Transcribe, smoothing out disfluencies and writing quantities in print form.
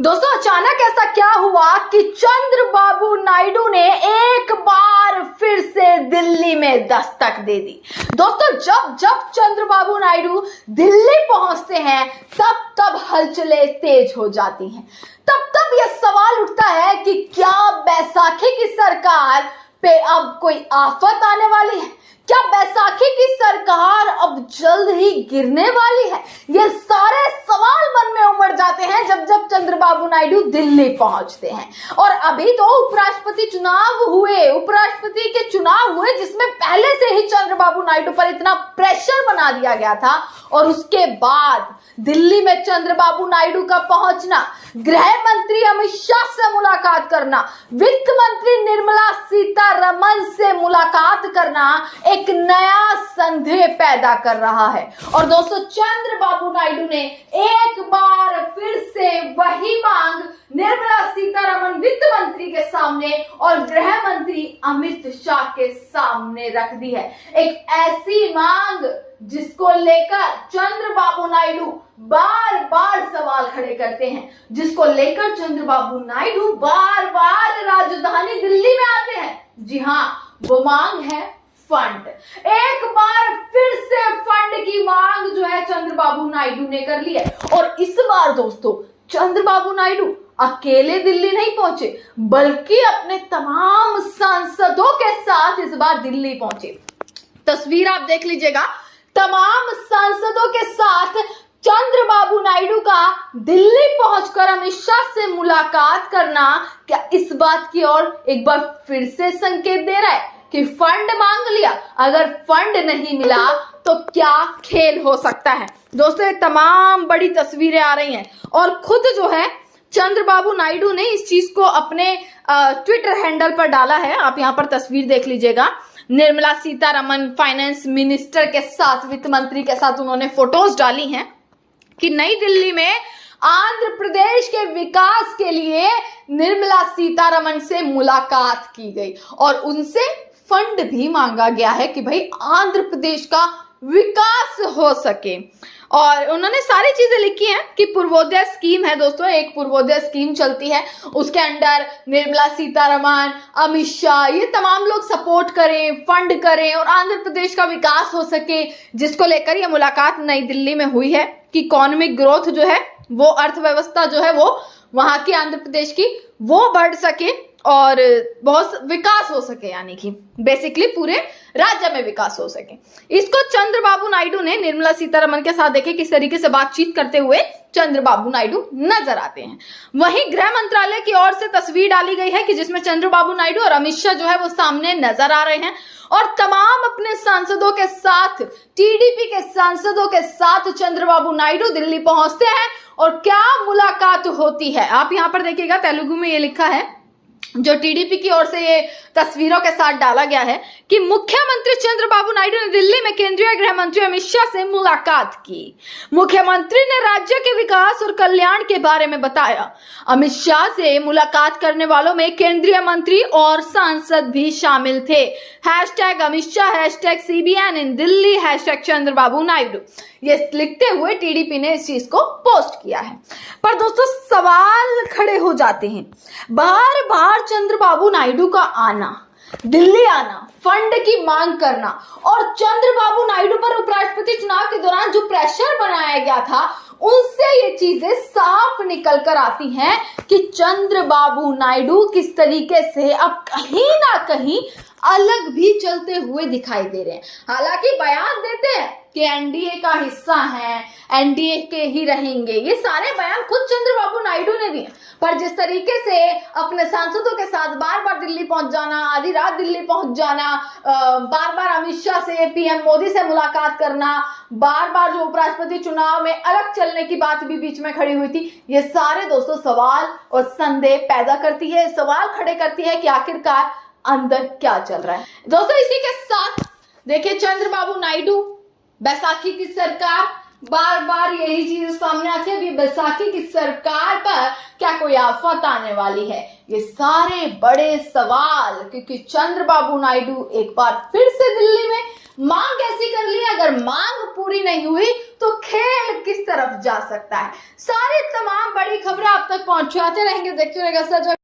दोस्तों अचानक ऐसा क्या हुआ कि चंद्रबाबू नायडू ने एक बार फिर से दिल्ली में दस्तक दे दी। दोस्तों जब जब चंद्रबाबू नायडू दिल्ली पहुंचते हैं तब तब हलचलें तेज हो जाती हैं। तब तब यह सवाल उठता है कि क्या बैसाखी की सरकार पे अब कोई आफत आने वाली है? क्या बैसाखी की सरकार अब जल्द ही गिरने वाली है? ये सारे सवाल मन में उमड़ जाते हैं जब जब चंद्रबाबू नायडू दिल्ली पहुंचते हैं। और अभी तो उपराष्ट्रपति के चुनाव हुए जिसमें पहले से ही चंद्रबाबू नायडू पर इतना प्रेशर बना दिया गया था, और उसके बाद दिल्ली में चंद्रबाबू नायडू का पहुंचना, गृह मंत्री अमित शाह से मुलाकात करना, वित्त मंत्री निर्मला सीतारमण से मुलाकात करना एक नया संदेह पैदा कर रहा है। और दोस्तों चंद्रबाबू नायडू ने एक बार फिर से वही मांग निर्मला सीतारमण वित्त मंत्री के सामने और गृह मंत्री अमित शाह के सामने रख दी है। एक ऐसी मांग जिसको लेकर चंद्रबाबू नायडू बार बार सवाल खड़े करते हैं, जिसको लेकर चंद्रबाबू नायडू बार बार राजधानी दिल्ली में आते हैं। जी हां, वो मांग है फंड। एक बार फिर से फंड की मांग जो है चंद्रबाबू नायडू ने कर ली है। और इस बार दोस्तों चंद्रबाबू नायडू अकेले दिल्ली नहीं पहुंचे, बल्कि अपने तमाम सांसदों के साथ इस बार दिल्ली पहुंचे। तस्वीर आप देख लीजिएगा, तमाम सांसदों के साथ चंद्रबाबू नायडू का दिल्ली पहुंचकर अमित शाह से मुलाकात करना क्या इस बात की ओर एक बार फिर से संकेत दे रहा है कि फंड मांग लिया, अगर फंड नहीं मिला तो क्या खेल हो सकता है? दोस्तों ये तमाम बड़ी तस्वीरें आ रही हैं, और खुद जो है चंद्रबाबू नायडू ने इस चीज को अपने ट्विटर हैंडल पर डाला है। आप यहां पर तस्वीर देख लीजिएगा। निर्मला सीतारमण फाइनेंस मिनिस्टर के साथ, वित्त मंत्री के साथ उन्होंने फोटोज डाली हैं कि नई दिल्ली में आंध्र प्रदेश के विकास के लिए निर्मला सीतारमण से मुलाकात की गई और उनसे फंड भी मांगा गया है कि भाई आंध्र प्रदेश का विकास हो सके। और उन्होंने सारी चीजें लिखी हैं कि पूर्वोदय स्कीम है दोस्तों, एक पूर्वोदय स्कीम चलती है, उसके अंडर निर्मला सीतारमण, अमित शाह, ये तमाम लोग सपोर्ट करें, फंड करें और आंध्र प्रदेश का विकास हो सके, जिसको लेकर ये मुलाकात नई दिल्ली में हुई है कि इकोनॉमिक ग्रोथ जो है वो, अर्थव्यवस्था जो है वो वहां की आंध्र प्रदेश की वो बढ़ सके और बहुत विकास हो सके, यानी कि बेसिकली पूरे राज्य में विकास हो सके। इसको चंद्रबाबू नायडू ने निर्मला सीतारमण के साथ देखे किस तरीके से बातचीत करते हुए चंद्रबाबू नायडू नजर आते हैं। वहीं गृह मंत्रालय की ओर से तस्वीर डाली गई है कि जिसमें चंद्रबाबू नायडू और अमित शाह जो है वो सामने नजर आ रहे हैं और तमाम अपने सांसदों के साथ, टीडीपी के सांसदों के साथ चंद्रबाबू नायडू दिल्ली पहुंचते हैं। और क्या मुलाकात होती है आप यहां पर देखिएगा, तेलुगु में ये लिखा है जो टीडीपी की ओर से ये तस्वीरों के साथ डाला गया है कि मुख्यमंत्री चंद्रबाबू नायडू ने दिल्ली में केंद्रीय गृह मंत्री अमित शाह से मुलाकात की। मुख्यमंत्री ने राज्य के विकास और कल्याण के बारे में बताया। अमित शाह से मुलाकात करने वालों में केंद्रीय मंत्री और सांसद भी शामिल थे। Hashtag Amit Shah, hashtag CBN इन दिल्ली, हैशटैग चंद्रबाबू नायडू, ये लिखते हुए टीडीपी ने इस चीज को पोस्ट किया है। पर दोस्तों सवाल खड़े हो जाते हैं, बार बार चंद्रबाबू नायडू का आना, दिल्ली आना, फंड की मांग करना और चंद्रबाबू नायडू पर उपराष्ट्रपति चुनाव के दौरान जो प्रेशर बनाया गया था उनसे ये चीजें साफ निकल कर आती हैं कि चंद्रबाबू नायडू किस तरीके से अब कहीं ना कहीं अलग भी चलते हुए दिखाई दे रहे हैं। हालांकि बयान देते हैं कि एनडीए का हिस्सा है, एनडीए के ही रहेंगे, ये सारे बयान खुद चंद्रबाबू नायडू ने दिए, पर जिस तरीके से अपने सांसदों के साथ बार बार दिल्ली पहुंच जाना, आधी रात दिल्ली पहुंच जाना, बार बार अमित शाह से, पीएम मोदी से मुलाकात करना, बार बार जो उपराष्ट्रपति चुनाव में अलग चलने की बात भी बीच में खड़ी हुई थी, ये सारे दोस्तों सवाल और संदेह पैदा करती है, सवाल खड़े करती है कि आखिरकार अंदर क्या चल रहा है। दोस्तों इसी के साथ देखिए चंद्रबाबू नायडू, बैसाखी की सरकार, बार बार यही चीज सामने आती है, अभी बैसाखी की सरकार पर क्या कोई आफत आने वाली है? ये सारे बड़े सवाल, क्योंकि चंद्रबाबू नायडू एक बार फिर से दिल्ली में मांग ऐसी कर ली, अगर मांग पूरी नहीं हुई तो खेल किस तरफ जा सकता है। सारी तमाम बड़ी खबरें आप तक पहुंचाते रहेंगे, देखते रहेगा सच।